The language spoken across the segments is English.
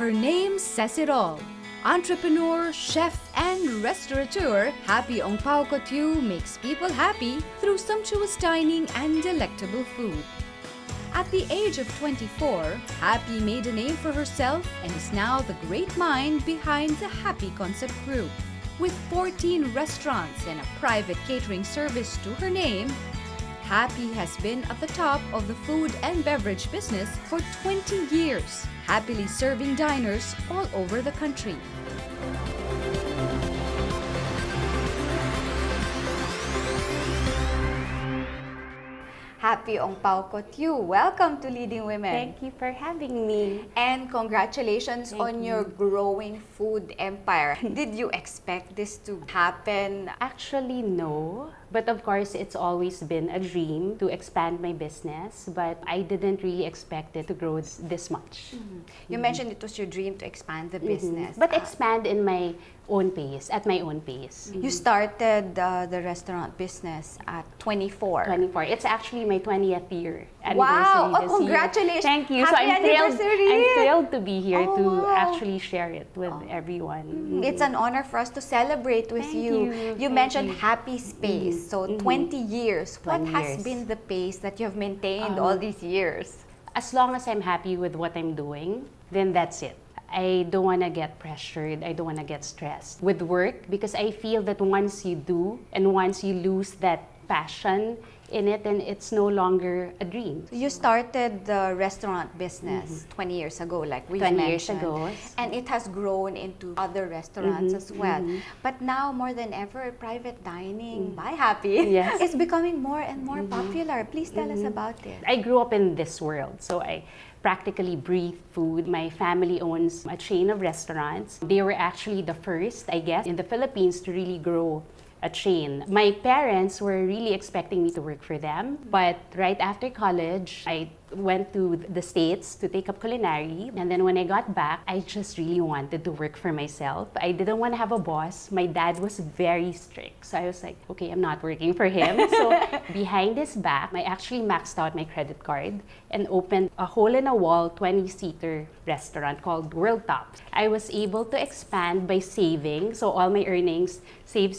Her name says it all. Entrepreneur, chef, and restaurateur, Happy Ongpauco Tiu makes people happy through sumptuous dining and delectable food. At the age of 24, Happy made a name for herself and is now the great mind behind the Happy Concept Group. With 14 restaurants and a private catering service to her name, Happy has been at the top of the food and beverage business for 20 years, happily serving diners all over the country. Happy Ongpauco Tiu, welcome to Leading Women. Thank you for having me. And congratulations Thank on you. your growing food empire. Did you expect this to happen? Actually, no. But of course, it's always been a dream to expand my business, but I didn't really expect it to grow this much. You mentioned it was your dream to expand the business. But expand in my own pace, at my own pace. You started the restaurant business at 24. 24. It's actually my 20th year anniversary Wow! Oh, this congratulations! year. Thank you. Happy I'm anniversary! thrilled to be here Oh, to wow. actually share it with everyone. It's an honor for us to celebrate with Thank you. you. You Thank mentioned you. happy space. So 20 years. What 20 has years. been the pace that you have maintained all these years? As long as I'm happy with what I'm doing, then that's it. I don't want to get pressured. I don't want to get stressed with work because I feel that once you do and once you lose that passion in it, then it's no longer a dream. You started the restaurant business 20 years ago, like we've 20 mentioned. years ago. And it has grown into other restaurants as well. But now, more than ever, private dining by Happy Yes. is becoming more and more popular. Please tell us about it. I grew up in this world, so I practically breathe food. My family owns a chain of restaurants. They were actually the first, I guess, in the Philippines to really grow a chain. My parents were really expecting me to work for them, but right after college, I went to the States to take up culinary. And then when I got back, I just really wanted to work for myself. I didn't want to have a boss. My dad was very strict. So I was like, okay, I'm not working for him. So behind his back, I actually maxed out my credit card and opened a hole-in-a-wall 20-seater restaurant called World Top. I was able to expand by saving. So all my earnings, save.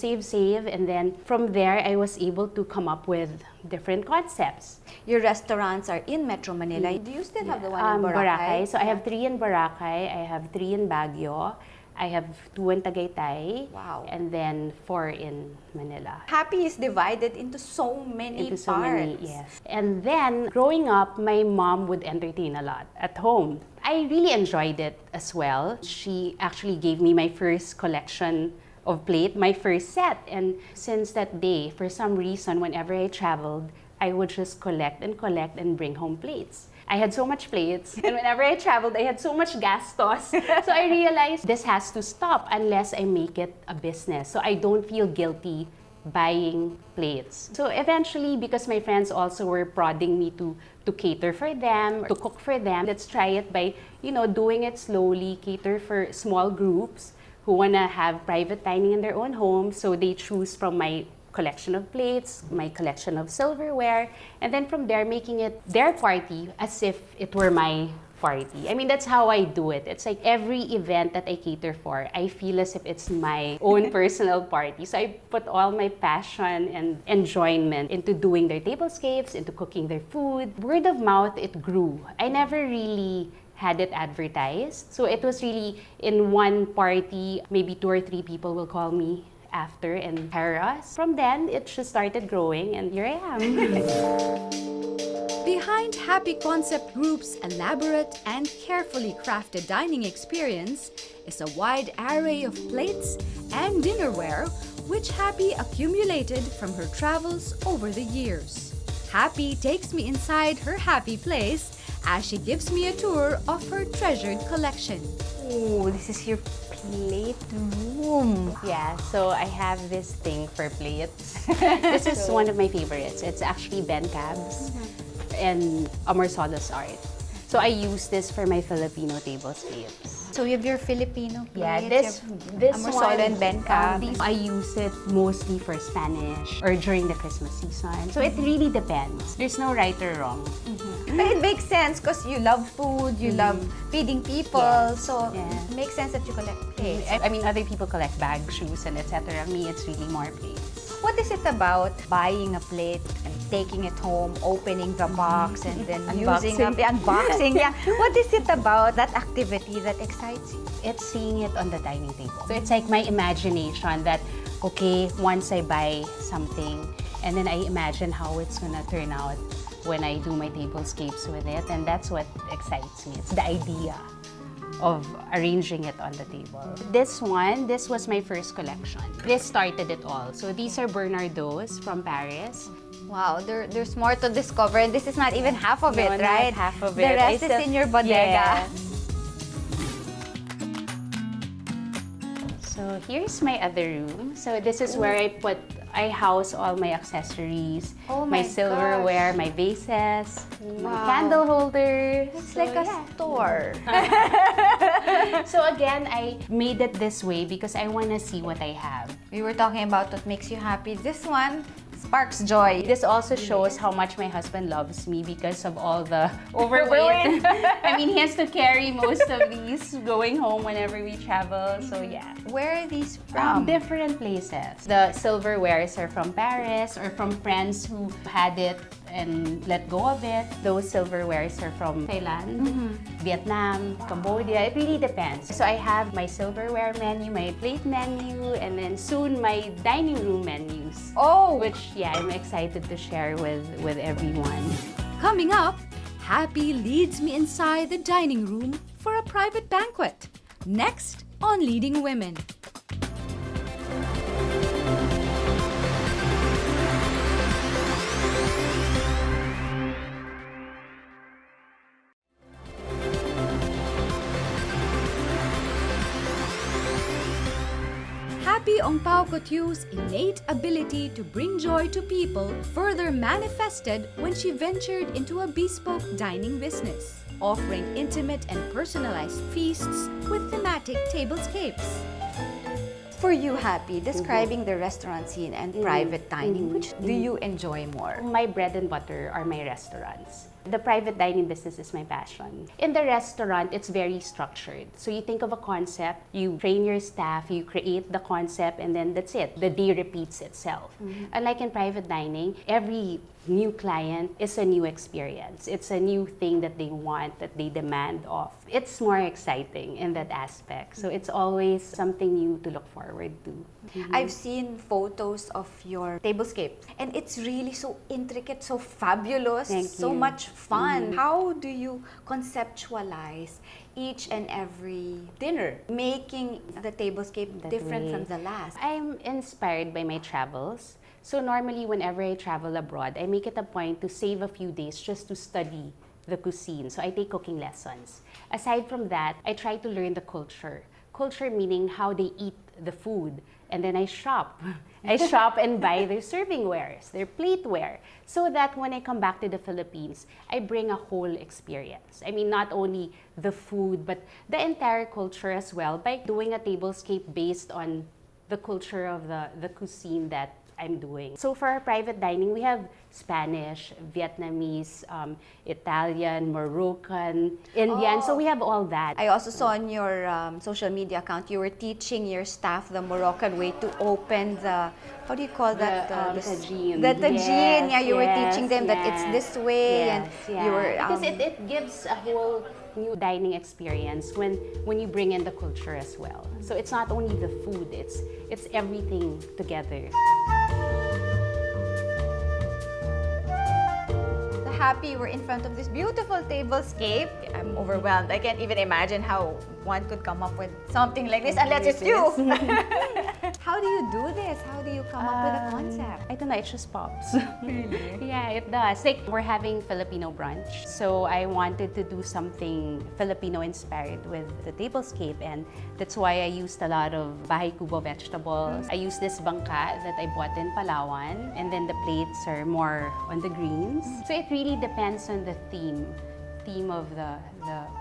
And then from there, I was able to come up with different concepts. Your restaurants are in Metro Manila. Do you still have the one in Boracay? So I have 3 in Boracay, I have 3 in Baguio, I have 2 in Tagaytay, Wow. and then 4 in Manila. Happy is divided into so many Into so parts. many, yes. And then, growing up, my mom would entertain a lot at home. I really enjoyed it as well. She actually gave me my first collection of plate, my first set. And since that day, for some reason, whenever I traveled, I would just collect and bring home plates. I had so much plates, and whenever I traveled, I had so much gastos. So I realized this has to stop unless I make it a business. So I don't feel guilty buying plates. So eventually, because my friends also were prodding me to cater for them, to cook for them, let's try it by, doing it slowly, cater for small groups who want to have private dining in their own home. So they choose from my collection of plates, my collection of silverware, and then from there, making it their party as if it were my party. I mean, that's how I do it. It's like every event that I cater for, I feel as if it's my own personal party. So I put all my passion and enjoyment into doing their tablescapes, into cooking their food. Word of mouth, it grew. I never really had it advertised. So it was really in one party, maybe 2 or 3 people will call me after and hire us. From then, it just started growing, and here I am. Behind Happy Concept Group's elaborate and carefully crafted dining experience is a wide array of plates and dinnerware which Happy accumulated from her travels over the years. Happy takes me inside her happy place as she gives me a tour of her treasured collection. Oh, this is your plate room. Yeah, so I have this thing for plates. This is one of my favorites. It's actually Ben Cab's and Amor Solis art. So I use this for my Filipino tablescapes. So you have your Filipino plate. Yeah, this Amor one, Solo and Benca. I use it mostly for Spanish or during the Christmas season. So it really depends. There's no right or wrong. But it makes sense because you love food, you love feeding people, so it makes sense that you collect plates. I mean, other people collect bags, shoes, and etc. Me, it's really more plates. What is it about buying a plate and taking it home, opening the box, and then using Unboxing. the unboxing? Yeah. What is it about that activity that excites you? It's seeing it on the dining table. So it's like my imagination that, okay, once I buy something, and then I imagine how it's gonna turn out when I do my tablescapes with it, and that's what excites me. It's the idea of arranging it on the table. This was my first collection. This started it all. So these are Bernardo's from Paris. Wow, there's more to discover, and this is not even half of it, No, right? not half of The it. rest is in your bodega. Yeah. So here's my other room. So this is where I house all my accessories, Oh my my silverware, my vases, my candle holders. It's like a store. So again, I made it this way because I want to see what I have. We were talking about what makes you happy. This one sparks joy. This also shows how much my husband loves me because of all the overweight. I mean, he has to carry most of these going home whenever we travel. So yeah. Where are these From from? different places. The silverwares are from Paris or from friends who had it and let go of it. Those silverwares are from Thailand, Vietnam, Cambodia. It really depends. So I have my silverware menu, my plate menu, and then soon my dining room menus. Oh, Which, yeah, I'm excited to share with everyone. Coming up, Happy leads me inside the dining room for a private banquet. Next on Leading Women. Happy Ongpauco Tiu's innate ability to bring joy to people further manifested when she ventured into a bespoke dining business, offering intimate and personalized feasts with thematic tablescapes. for you, Happy, describing the restaurant scene and private dining, which do you enjoy more? My bread and butter are my restaurants. The private dining business is my passion. In the restaurant, it's very structured. So you think of a concept, you train your staff, you create the concept, and then that's it. The day repeats itself. Unlike in private dining, every new client is a new experience. It's a new thing that they want, that they demand of. It's more exciting in that aspect. So it's always something new to look forward to. I've seen photos of your tablescapes, and it's really so intricate, so fabulous, Thank so you. much fun. How do you conceptualize each and every dinner, making the tablescape That different way. from the last? I'm inspired by my travels. So normally whenever I travel abroad, I make it a point to save a few days just to study the cuisine. So I take cooking lessons. Aside from that, I try to learn the culture. Culture meaning how they eat the food. And then I shop. I shop and buy their serving wares, their plateware, so that when I come back to the Philippines, I bring a whole experience. I mean, not only the food, but the entire culture as well by doing a tablescape based on the culture of the cuisine that I'm doing. So for our private dining, we have Spanish, Vietnamese, Italian, Moroccan, Indian. So we have all that. I also saw on your social media account you were teaching your staff the Moroccan way to open the, how do you call that? tagine. The tagine. Yes, Yeah, you were yes, teaching them that it's this way, yes, and you were because it gives a whole new dining experience when you bring in the culture as well. So it's not only the food; it's everything together. Happy we're in front of this beautiful tablescape. I'm overwhelmed. I can't even imagine how one could come up with something like this unless it's you. How do you do this? How do you come up with a concept? I don't know, it just pops. Really? Yeah, it does. Like, we're having Filipino brunch, so I wanted to do something Filipino-inspired with the tablescape, and that's why I used a lot of bahay kubo vegetables. I used this bangka that I bought in Palawan, and then the plates are more on the greens. So it really depends on the theme theme of the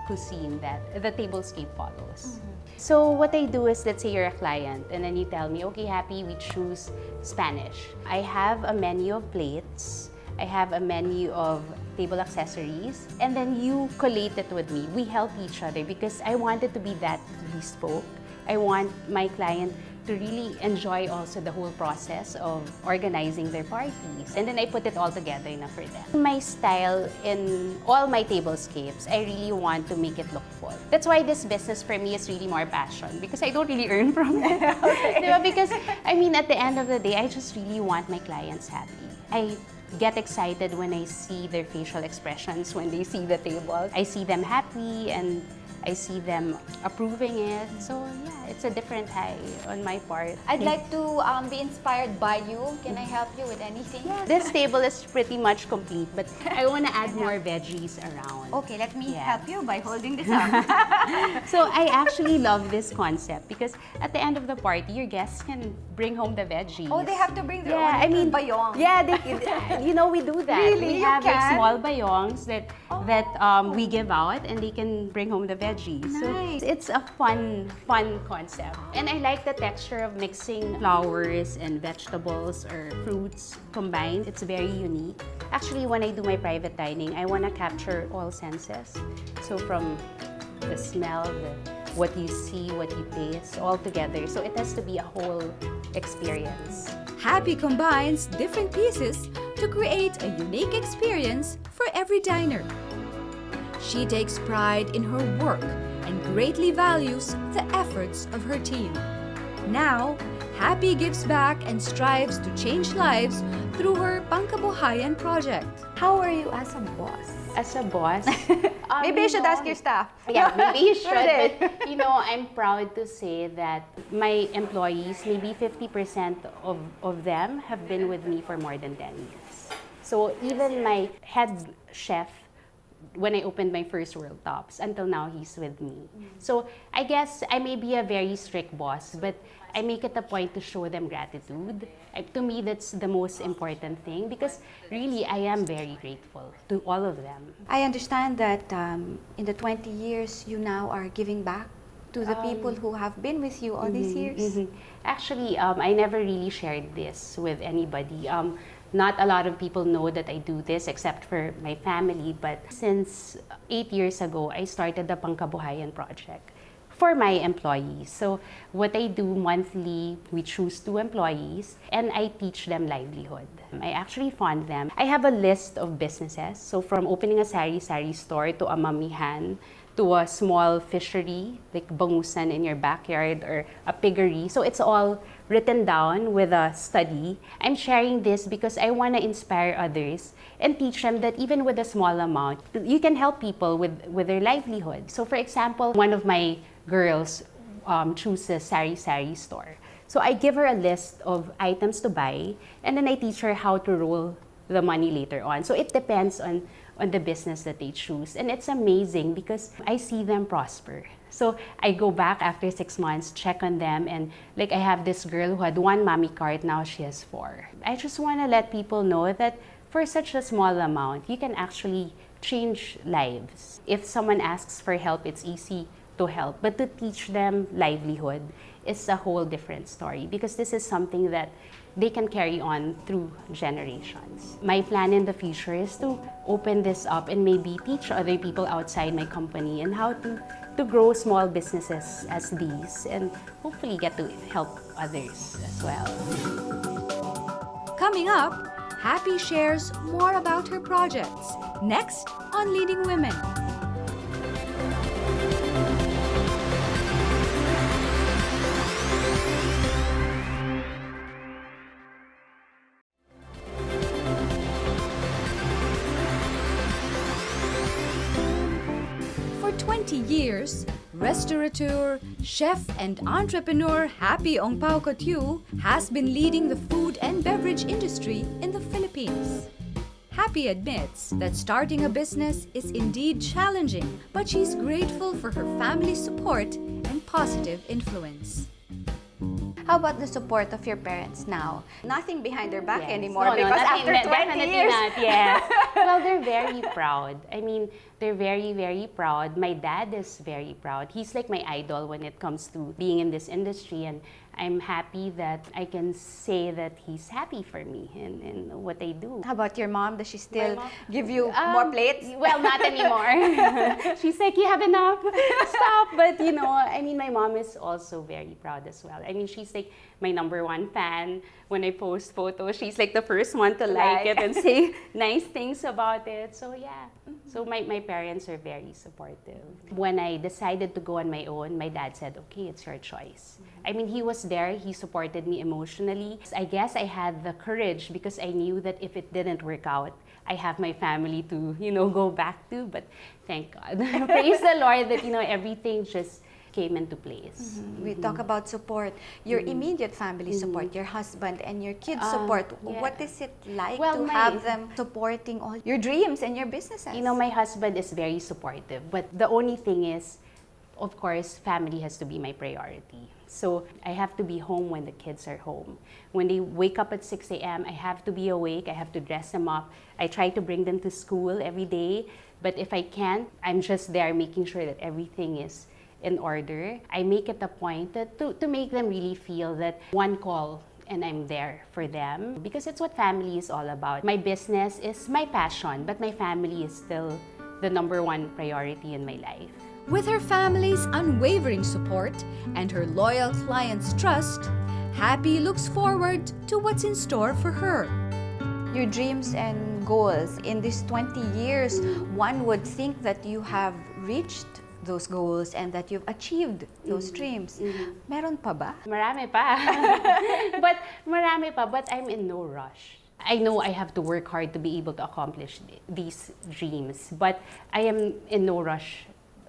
cuisine that the tablescape follows. So what I do is, let's say you're a client and then you tell me, okay, Happy, we choose Spanish. I have a menu of plates, I have a menu of table accessories, and then you collate it with me. We help each other because I want it to be that bespoke. I want my client to really enjoy also the whole process of organizing their parties. And then I put it all together na for them. My style in all my tablescapes, I really want to make it look full. That's why this business for me is really more passion, because I don't really earn from it. Diba? Because, I mean, at the end of the day, I just really want my clients happy. I get excited when I see their facial expressions when they see the table. I see them happy and I see them approving it. So yeah, it's a different high on my part. I'd like to be inspired by you. Can I help you with anything? Yeah, this table is pretty much complete, but I want to add more veggies around. Okay, let me help you by holding this up. So I actually love this concept because at the end of the party, your guests can bring home the veggies. Oh, they have to bring their Yeah, own I mean, bayong. Yeah, they, you know, we do that. Really? We You have like can? small bayongs that we give out, and they can bring home the veggies. Nice. So it's a fun concept. And I like the texture of mixing flowers and vegetables or fruits combined. It's very unique. Actually, when I do my private dining, I want to capture all senses. So from the smell, what you see, what you taste, all together. So it has to be a whole experience. Happy combines different pieces to create a unique experience for every diner. She takes pride in her work and greatly values the efforts of her team. Now, Happy gives back and strives to change lives through her Pangkabuhayan project. How are you as a boss? As a boss, Maybe you should ask your staff. Yeah, maybe you should. Really? But, you know, I'm proud to say that my employees, maybe 50% of them have been with me for more than 10 years. So even my head chef, when I opened my first World Tops, until now, he's with me. So I guess I may be a very strict boss, but I make it a point to show them gratitude. To me, that's the most important thing because really, I am very grateful to all of them. I understand that in the 20 years, you now are giving back to the people who have been with you all these years. Actually, I never really shared this with anybody. Not a lot of people know that I do this except for my family, but since 8 years ago, I started the Pangkabuhayan project for my employees. So what I do monthly, we choose 2 employees and I teach them livelihood. I actually fund them. I have a list of businesses. So from opening a sari-sari store to a mamihan, to a small fishery, like bangusan in your backyard or a piggery. So it's all written down with a study. I'm sharing this because I want to inspire others and teach them that even with a small amount, you can help people with their livelihood. So for example, one of my girls chooses sari-sari store. So I give her a list of items to buy and then I teach her how to roll the money later on. So it depends on the business that they choose. And it's amazing because I see them prosper. So I go back after 6 months, check on them, and like I have this girl who had 1 mommy cart, now she has 4. I just want to let people know that for such a small amount, you can actually change lives. If someone asks for help, it's easy to help. But to teach them livelihood is a whole different story because this is something that they can carry on through generations. My plan in the future is to open this up and maybe teach other people outside my company and how to grow small businesses as these and hopefully get to help others as well. Coming up, Happy shares more about her projects. Next on Leading Women. For 20 years, restaurateur, chef, and entrepreneur Happy Ongpauco Tiu has been leading the food and beverage industry in the Philippines. Happy admits that starting a business is indeed challenging, but she's grateful for her family's support and positive influence. How about the support of your parents now? Nothing behind their back Yes. anymore No, because nothing, after 20 definitely years. not, yes. Well, they're very proud. I mean, they're very, very proud. My dad is very proud. He's like my idol when it comes to being in this industry, and I'm happy that I can say that he's happy for me in what I do. How about your mom? Does she still mom- give you more plates? Well, not anymore. She's like, you have enough, stop. But you know, I mean, my mom is also very proud as well. I mean, she's like my #1 fan. When I post photos, she's like the first one to like it and say nice things about it. So yeah, so my parents are very supportive. When I decided to go on my own, my dad said, okay, it's your choice. I mean, he was there, he supported me emotionally. I guess I had the courage because I knew that if it didn't work out, I have my family to, you know, go back to. But thank God. Praise the Lord that, you know, everything just came into place. We talk about support, your immediate family support, your husband and your kids support. yeah. What is it like Well, to have them supporting all your dreams and your businesses? You know, my husband is very supportive, but the only thing is, of course, family has to be my priority. So I have to be home when the kids are home. When they wake up at 6 a.m., I have to be awake, I have to dress them up. I try to bring them to school every day, but if I can't, I'm just there making sure that everything is in order. I make it a point to make them really feel that one call and I'm there for them, because it's what family is all about. My business is my passion, but my family is still the #1 priority in my life. With her family's unwavering support and her loyal clients' trust, Happy looks forward to what's in store for her. your dreams and goals in these 20 years, one would think that you have reached those goals and that you've achieved those dreams. Meron pa ba? Marami pa. But I'm in no rush. I know I have to work hard to be able to accomplish these dreams, but I am in no rush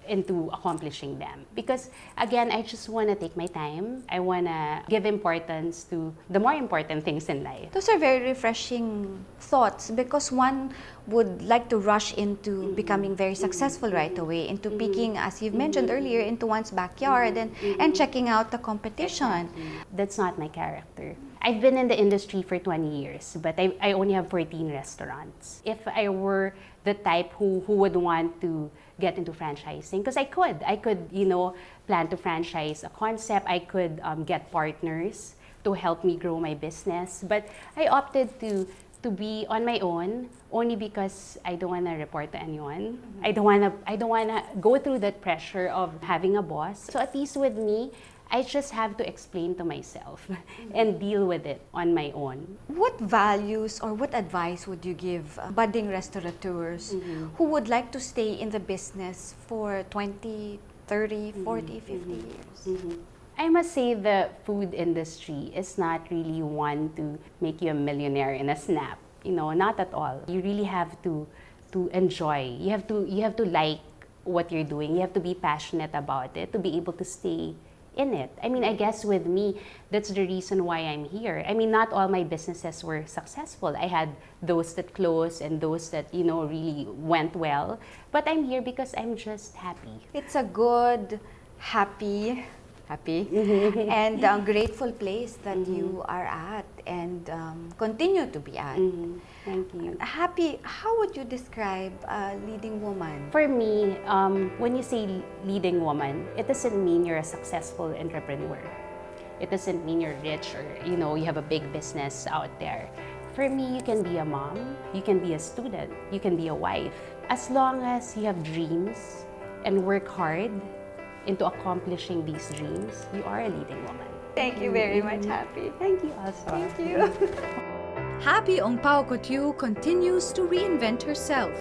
into accomplishing them. Because again, I just want to take my time. I want to give importance to the more important things in life. Those are very refreshing thoughts because one would like to rush into becoming very successful right away, into peeking, as you've mentioned earlier, into one's backyard and checking out the competition. That's not my character. I've been in the industry for 20 years, but I only have 14 restaurants. If I were the type who would want to get into franchising, because I could, you know, plan to franchise a concept. I could get partners to help me grow my business. But I opted to be on my own only because I don't want to report to anyone. I don't want to go through that pressure of having a boss. So at least with me, I just have to explain to myself and deal with it on my own. What values or what advice would you give budding restaurateurs who would like to stay in the business for 20, 30, 40, 50 years? I must say the food industry is not really one to make you a millionaire in a snap. You know, not at all. You really have to enjoy. You have to like what you're doing. You have to be passionate about it to be able to stay in it. I mean, I guess with me, that's the reason why I'm here. I mean, not all my businesses were successful. I had those that closed and those that, you know, really went well. But I'm here because I'm just happy. It's a good, happy, and grateful place that you are at and continue to be at. Thank you. Happy, how would you describe a leading woman? For me, when you say leading woman, it doesn't mean you're a successful entrepreneur. It doesn't mean you're rich or, you know, you have a big business out there. For me, you can be a mom, you can be a student, you can be a wife. As long as you have dreams and work hard into accomplishing these dreams, you are a leading woman. Thank you very much, Happy. Thank you also. Thank you. Happy Ongpauco Tiu continues to reinvent herself.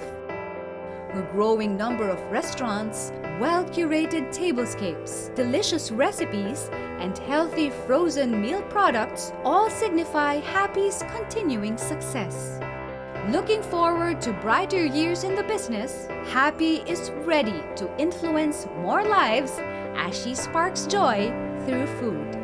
Her growing number of restaurants, well-curated tablescapes, delicious recipes, and healthy frozen meal products all signify Happy's continuing success. Looking forward to brighter years in the business, Happy is ready to influence more lives as she sparks joy through food.